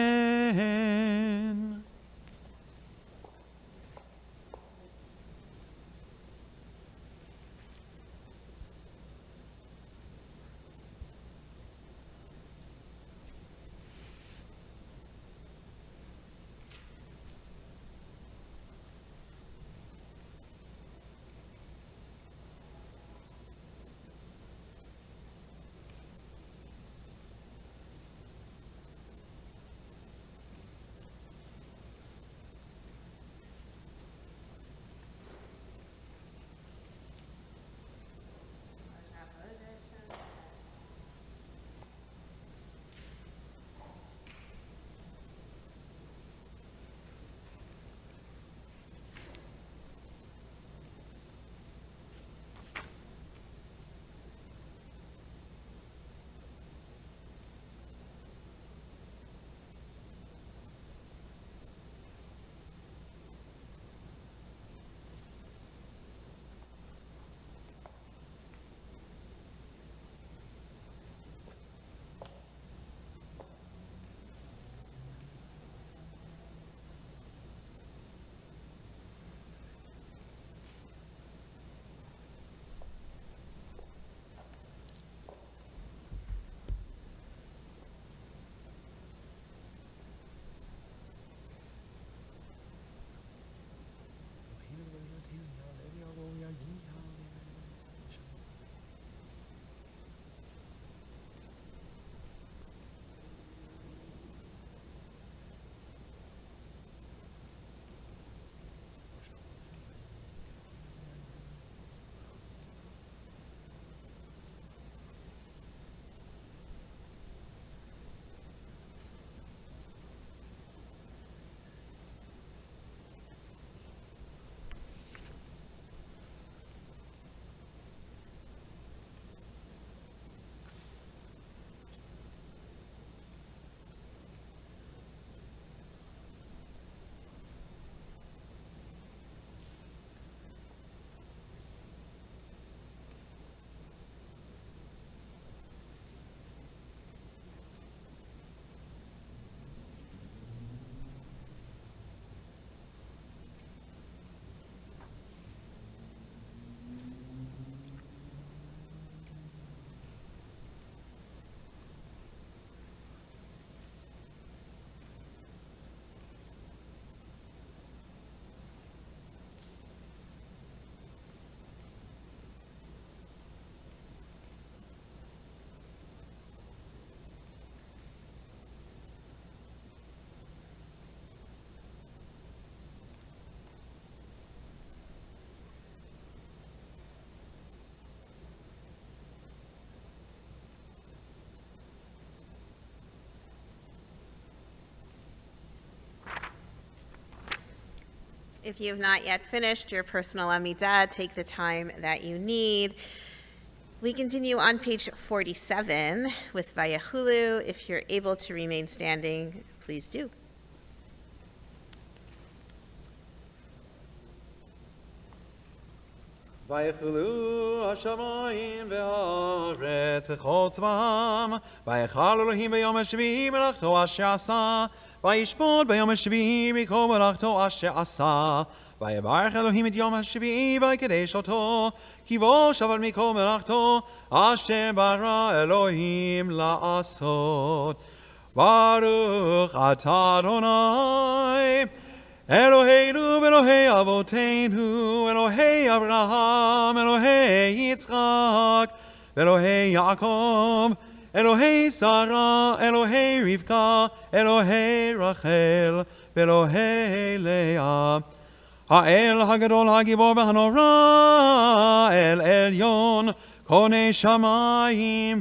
Speaker 2: If you have not yet finished your personal Amidah, take the time that you need. We continue on page 47 with Vayachulu. If you're able to remain standing, please do.
Speaker 1: ויחלו השמיים והארץ וכל צבאם, ויחל אלוהים ביום השביעי מלאכתו אשר עשה, וישפוט ביום השביעי מכל מלאכתו אשר עשה, ויברך אלוהים את יום השביעי ויקדש אותו, כי בו שבת מכל מלאכתו אשר ברא אלוהים לעשות. ברוך אתה אדוני Eloheinu Elohei Avoteinu, Elohei Abraham, Elohei Yitzchak, Elohei Yaakov, Elohei Sarah, Elohei Rivka, Elohei Rachel, Elohei Leah. Ha'el Hagadol Hagibor V'Hanora, El Elyon, Konei Shamayim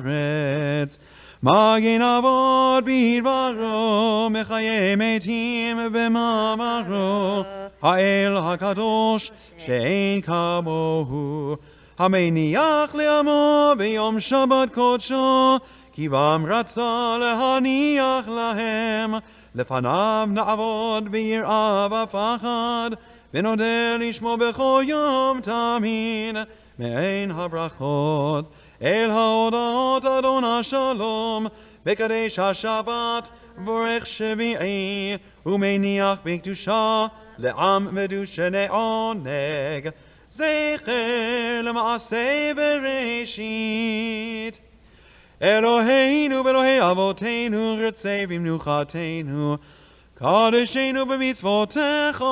Speaker 1: V'Aretz. Magin avod bidvaro, mechaye metim b'mamaro, ha'el hakadosh she'ein kamohu, hameniach le'amo b'yom Shabbat kodsho, kivam ratza lehaniach lahem, lefanav na'avod b'yir'ah v'fachad, v'nodeh lishmo b'chol yom tamin, מעין הברכות, אל ההודעות אדון השלום, בקדש השבת, ברך שביעי, ומניח בקדושה, לעם מדושני עונג, זכר למעשה בראשית. אלוהינו ואלוהי אבותינו, רצה במנוחתנו, קדשנו במצוותיך,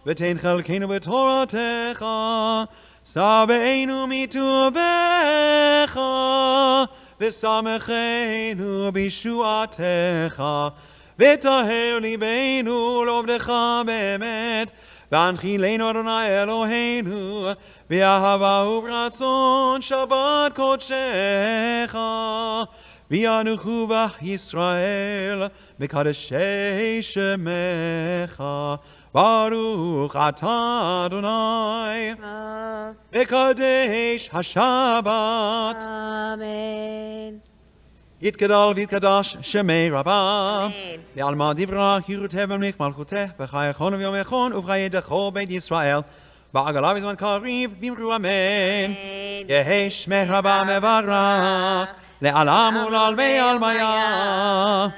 Speaker 1: ותן חלקנו בתורתך, שבענו מטובך, ושמחנו בישועתך, וטהר ליבנו לעובדך באמת, והנחילנו אדוני אלוהינו, באהבה וברצון שבת קודשך, ויאנוכו בך ישראל, מקדשי שמך, ברוך אתה אדוני, מקדש השבת.
Speaker 2: אמן.
Speaker 1: יתגדל ויתקדש שמי רבה,
Speaker 2: אמן.
Speaker 1: בעלמא דברך יראותך במלך מלכותך, בחייכון וביומכון ובחיי דכל בית ישראל, בעגלה בזמן קריב, ואמרו אמן. יהי שמך רבה מברך, לעלם ולעלמי עלמיה.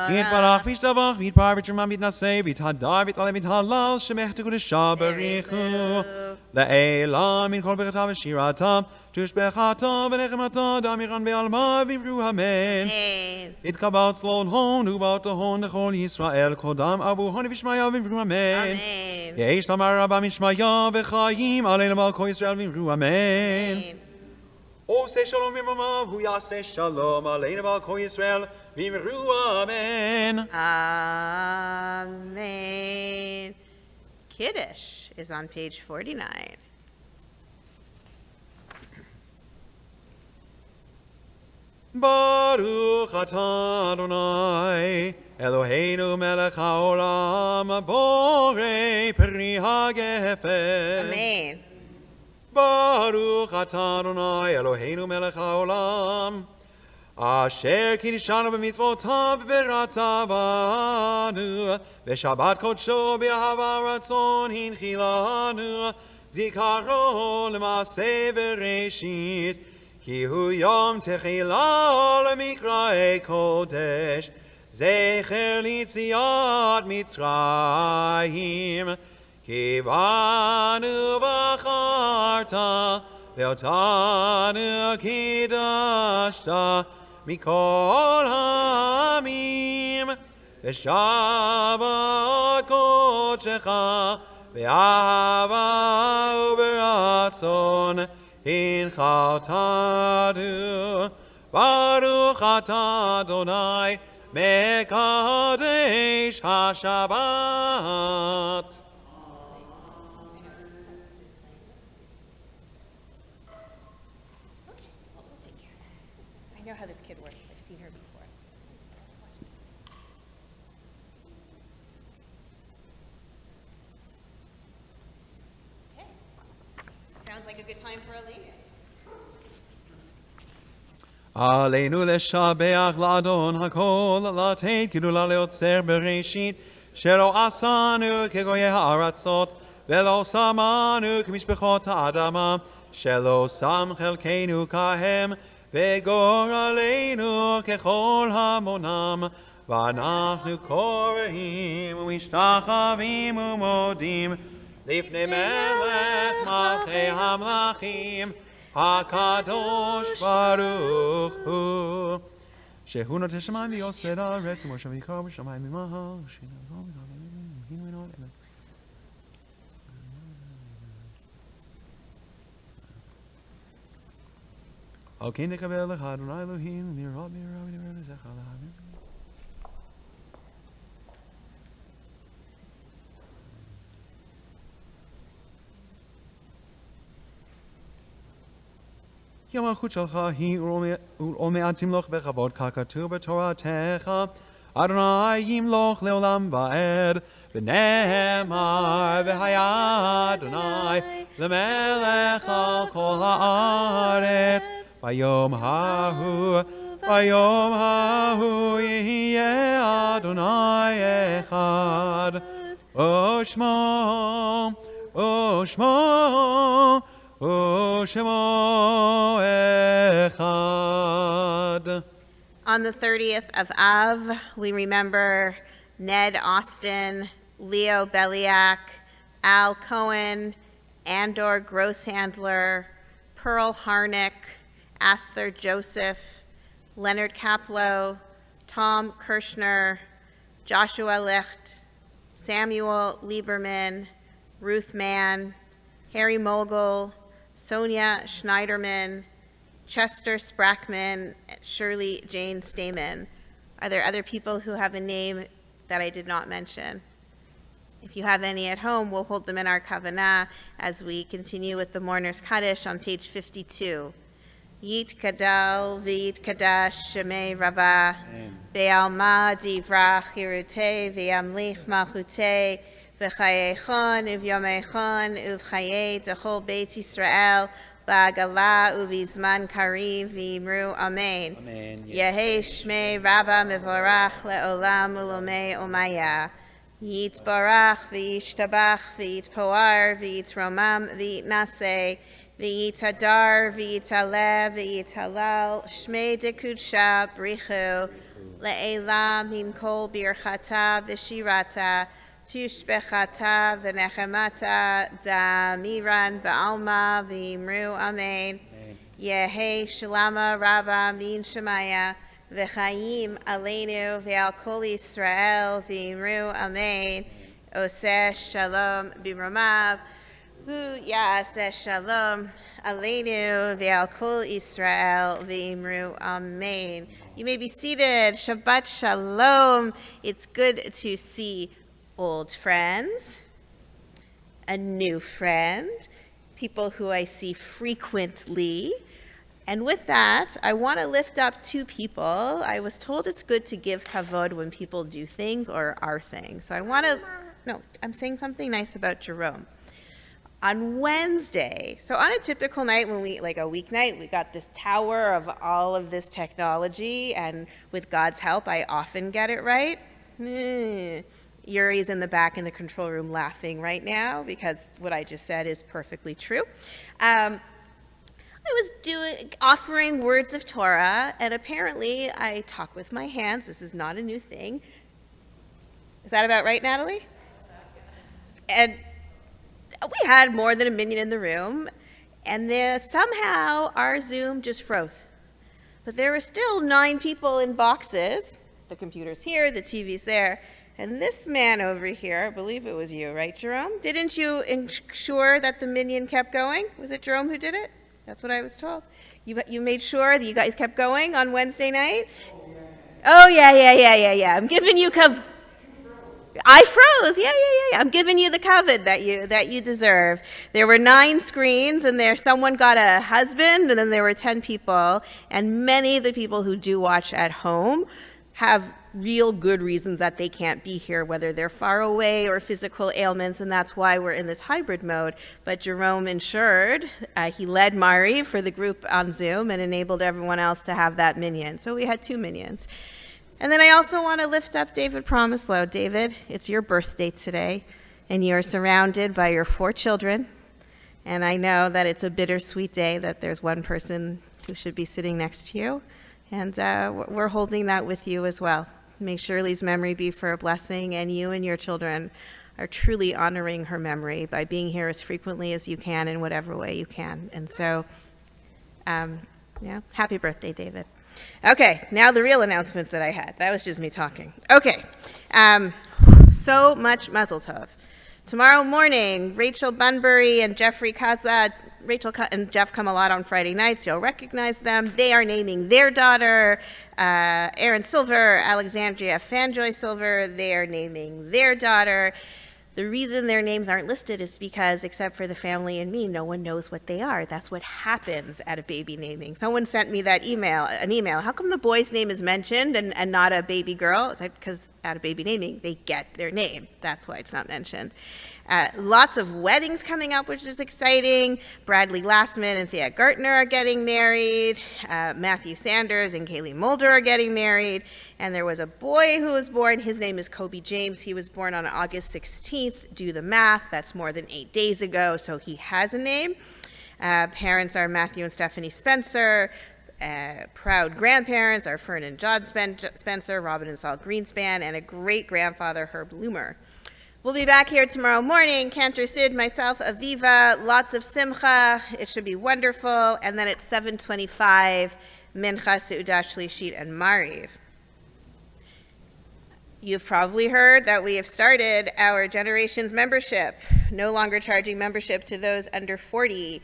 Speaker 1: יתברך וישתבח ויתפאר ותרומם ויתנשא ויתהדר ויתעלה ויתהלל, שמך תקודשה בריחו. לעילם מן כל ברכתם ושירתם, תשבחתם ונחמתם דמירן בעלמא, ואמרו אמן. יתקבל צלון הון ובת ההון לכל ישראל, קודם אבו הון ושמיה, ואמרו אמן. יהי שלמה רבה משמיה וחיים עלינו ועל כל ישראל, ואמרו אמן. עושה שלום במרומיו, הוא יעשה שלום עלינו ועל כל ישראל, ואמרו אמן.
Speaker 2: Amen. Kiddush is on page 49.
Speaker 1: ברוך אתה אדוני, אלוהינו מלך העולם, בורא פרי הגפן.
Speaker 2: Amen.
Speaker 1: ברוך אתה אדוני, אלוהינו מלך העולם, אשר קידשנו במצוותיו ורצה בנו, בשבת קודשו באהבה רצון הנחילנו, זיכרון למעשה בראשית, כי הוא יום תחילה למקראי קודש, זכר ליציאת מצרים, כי בנו בחרת ואותנו קידשת מכל העמים, בשבת קודשך באהבה וברצון הנחלתנו. ברוך אתה אדוני מקדש השבת.
Speaker 2: I know how this kid works. I've seen her before. Okay. Sounds like a good time for a lead-in.
Speaker 1: עלינו לשבח לאדון הכל, לתת גדולה ליוצר בראשית, שלא עשנו כגויי הארצות, ולא שמנו כמשפחות האדמה, שלא שם חלקנו כהם, וגורלנו ככל המונם, ואנחנו קוראים ומשתחווים ומודים לפני מלך מלכי המלכים, הקדוש ברוך הוא, שהוא נוטה שמיים ויוסד הארץ, ומשה ויקרא בשמיים ממעל, על כן נקבל לך אדוני אלוהים, לראות מהרה ונראה לזכר להבין. כי המלכות שלך היא ולעולמי תמלוך בכבוד, ככתוב בתורתך, אדוני ימלוך לעולם ועד, ונאמר והיה אדוני למלך על כל הארץ, ביום ההוא יהיה אדוני אחד, ושמו U'shemo echad.
Speaker 2: On the 30th of Av, we remember Ned Austin, Leo Beliak, Al Cohen, Andor Grosshandler, Pearl Harnick, Asther Joseph, Leonard Kaplow, Tom Kirshner, Joshua Licht, Samuel Lieberman, Ruth Mann, Harry Mogul, Sonia Schneiderman, Chester Sprackman, Shirley Jane Stamen. Are there other people who have a name that I did not mention? If you have any at home, we'll hold them in our kavanah as we continue with the Mourner's Kaddish on page 52. Yit kadal v'yit kadash shemei rabah be'alma divrach hirutei v'yamlich malchutei v'chayechon uvyomechon uv'chayei dechol beit Yisrael ba'agala uv'izman karim v'imru amen. Yehei shmei rabba mevorach le'olam ulomei omaya. Yit barach v'yishtabach v'yit poar v'yit romam v'yit naseh v'yitadar v'yitaleh v'yitalal shmei dekudsha brichu le'ela min kol birchata v'shirata tushbechata v'nechemata damiran ba'alma v'imru amen. Yehei shalama rabba min shemaya v'chayim aleinu v'al kol Yisrael v'imru amen. Oseh shalom b'romav Hu ya'aseh shalom aleinu v'al kol Yisrael v'imru amen. You may be seated. Shabbat shalom. It's good to see old friends, a new friend, people who I see frequently. And with that, I want to lift up two people. I was told it's good to give kavod when people do things or are things. So I'm saying something nice about Jerome. On Wednesday, so on a typical night when like a weeknight, we got this tower of all of this technology, and with God's help, I often get it right. Yuri's in the back in the control room laughing right now because what I just said is perfectly true. I was offering words of Torah, and apparently I talk with my hands. This is not a new thing. Is that about right, Natalie? And we had more than a minion in the room, and then somehow our Zoom just froze. But there were still 9 people in boxes. The computer's here, the TV's there, and this man over here, I believe it was you, right, Jerome? Didn't you ensure that the minion kept going? Was it Jerome who did it? That's what I was told. You made sure that you guys kept going on Wednesday night? Oh, yeah. I'm giving you I froze. Yeah. I'm giving you the covet that you deserve. There were 9 screens, and someone got a husband, and then there were 10 people. And many of the people who do watch at home have real good reasons that they can't be here, whether they're far away or physical ailments, and that's why we're in this hybrid mode. But Jerome ensured, he led Mari for the group on Zoom and enabled everyone else to have that minion. So we had 2 minions. And then I also want to lift up David Promislow. David, it's your birthday today, and you're surrounded by your 4 children. And I know that it's a bittersweet day that there's one person who should be sitting next to you. And we're holding that with you as well. May Shirley's memory be for a blessing, and you and your children are truly honoring her memory by being here as frequently as you can in whatever way you can. And so, happy birthday, David. Okay, now the real announcements that I had. That was just me talking. Okay, so much mazel tov. Tomorrow morning, Rachel Bunbury and Jeffrey Kaza, Rachel and Jeff come a lot on Friday nights. You'll recognize them. They are naming their daughter, Erin Silver, Alexandria Fanjoy Silver. They are naming their daughter. The reason their names aren't listed is because, except for the family and me, no one knows what they are. That's what happens at a baby naming. Someone sent me an email. How come the boy's name is mentioned and not a baby girl? It's like, because at a baby naming, they get their name. That's why it's not mentioned. Lots of weddings coming up, which is exciting. Bradley Glassman and Thea Gartner are getting married. Matthew Sanders and Kaylee Mulder are getting married. And there was a boy who was born. His name is Kobe James. He was born on August 16th. Do the math. That's more than 8 days ago, so he has a name. Parents are Matthew and Stephanie Spencer. Proud grandparents are Fern and John Spencer, Robin and Saul Greenspan, and a great-grandfather, Herb Loomer. We'll be back here tomorrow morning, Cantor Sid, myself, Aviva, lots of simcha. It should be wonderful. And then at 7:25, Mincha, Seudah Shlishit, and Mariv. You've probably heard that we have started our Generations membership, no longer charging membership to those under 40.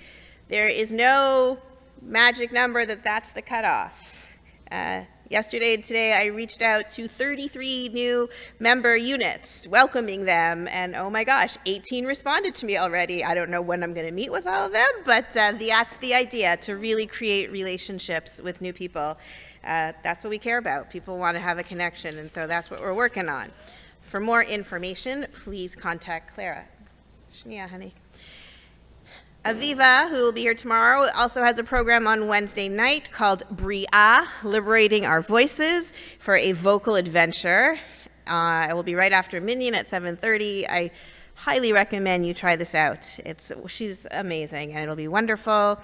Speaker 2: There is no magic number that's the cutoff. Yesterday and today, I reached out to 33 new member units, welcoming them, and oh my gosh, 18 responded to me already. I don't know when I'm going to meet with all of them, but that's the idea, to really create relationships with new people. That's what we care about. People want to have a connection, and so that's what we're working on. For more information, please contact Clara. Shnia, honey. Aviva, who will be here tomorrow, also has a program on Wednesday night called Bria, Liberating Our Voices, for a vocal adventure. It will be right after Minyan at 7:30. I highly recommend you try this out. She's amazing, and it'll be wonderful.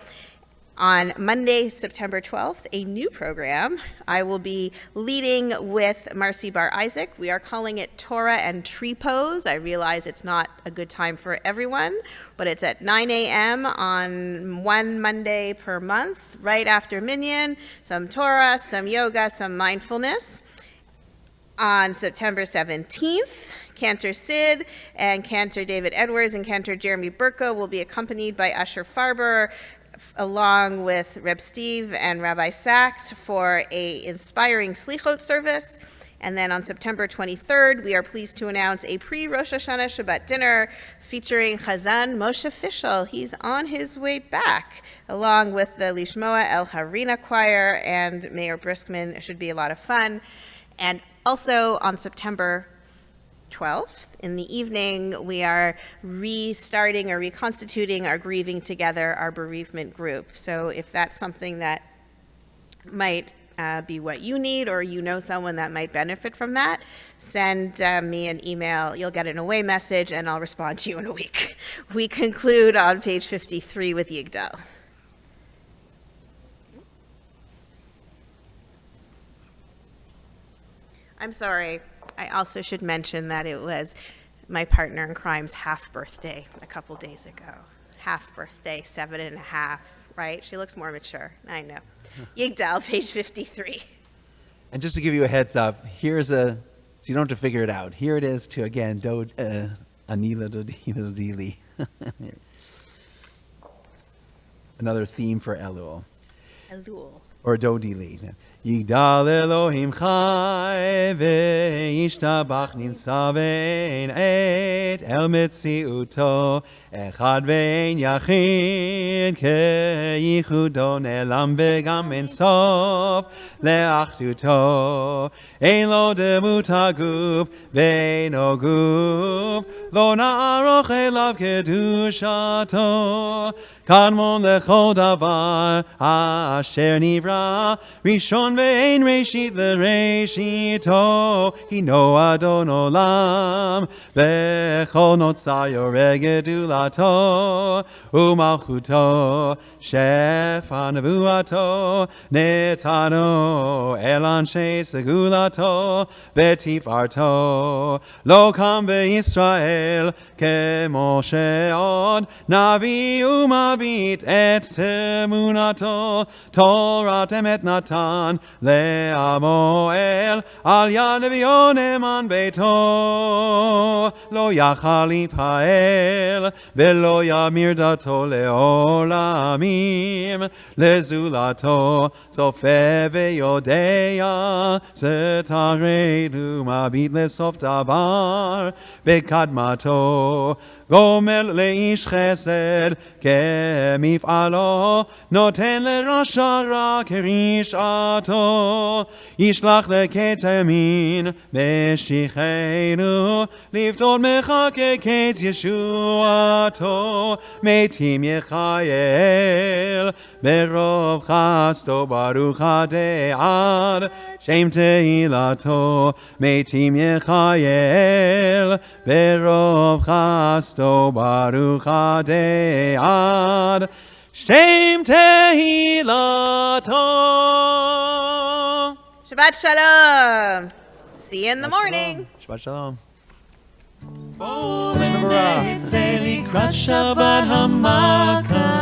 Speaker 2: On Monday, September 12th, a new program. I will be leading with Marcy Bar Isaac. We are calling it Torah and Tree Pose. I realize it's not a good time for everyone, but it's at 9 a.m. on one Monday per month, right after Minyan. Some Torah, some yoga, some mindfulness. On September 17th, Cantor Sid and Cantor David Edwards and Cantor Jeremy Burko will be accompanied by Usher Farber, along with Reb Steve and Rabbi Sachs, for a inspiring Slichot service. And then on September 23rd, we are pleased to announce a pre-Rosh Hashanah Shabbat dinner featuring Chazan Moshe Fischel. He's on his way back, along with the Lishmoa El Harina Choir and Mayor Briskman. It should be a lot of fun. And also on September 12th, in the evening, we are restarting or reconstituting our Grieving Together, our bereavement group. So if that's something that might be what you need, or you know someone that might benefit from that, send me an email. You'll get an away message, and I'll respond to you in a week. We conclude on page 53 with Yigdal. I'm sorry. I also should mention that it was my partner in crime's half birthday a couple days ago. Half birthday, 7.5, right? She looks more mature. I know. Yigdal, page 53.
Speaker 1: And just to give you a heads up, so you don't have to figure it out. Here it is to, again, Anila Dodili. Another theme for Elul.
Speaker 2: Elul.
Speaker 1: Or Dodili. Yigdal Elohim Chai ve'yishtabach nimsa ve'ein et el metziuto echad ve'ein yachid ke'yichudo ne'elam ve'gam en sof le'achduto ein lo demut haguf ve'eino guf lo na'aroch elav kedushato kadmon lechol davar asher nivra rishon ve'ein reshit le'reshito hino adon olam v'chol notzar yoreh gedulato u'malchuto shefa nevuato netano el anshe segulato v'tifarto lo kam ve'Yisrael ke'Moshe od navi u'mabit et temunato Torah emet natan le'amoel al yad nevi'onem an beito lo yachal yitpael ve'lo yamir dato le'olamim lezulato sofe ve'yodea setaredu mabit lesof davar bekadmato גומל לאיש חסד כמפעלו נותן לרשע רע כרשעתו ישלח לקץ ימין משיחנו לפדות מחכה קץ ישועתו מתים יחייל ברוב חסדו ברוך הדעת שם תהילתו מתים יחייל ברוב חסדו Baruch Adad Shem Tehilato.
Speaker 2: Shabbat Shalom. See you in the morning.
Speaker 1: Shabbat Shalom.
Speaker 3: Shabbat Shabbat Hamaka.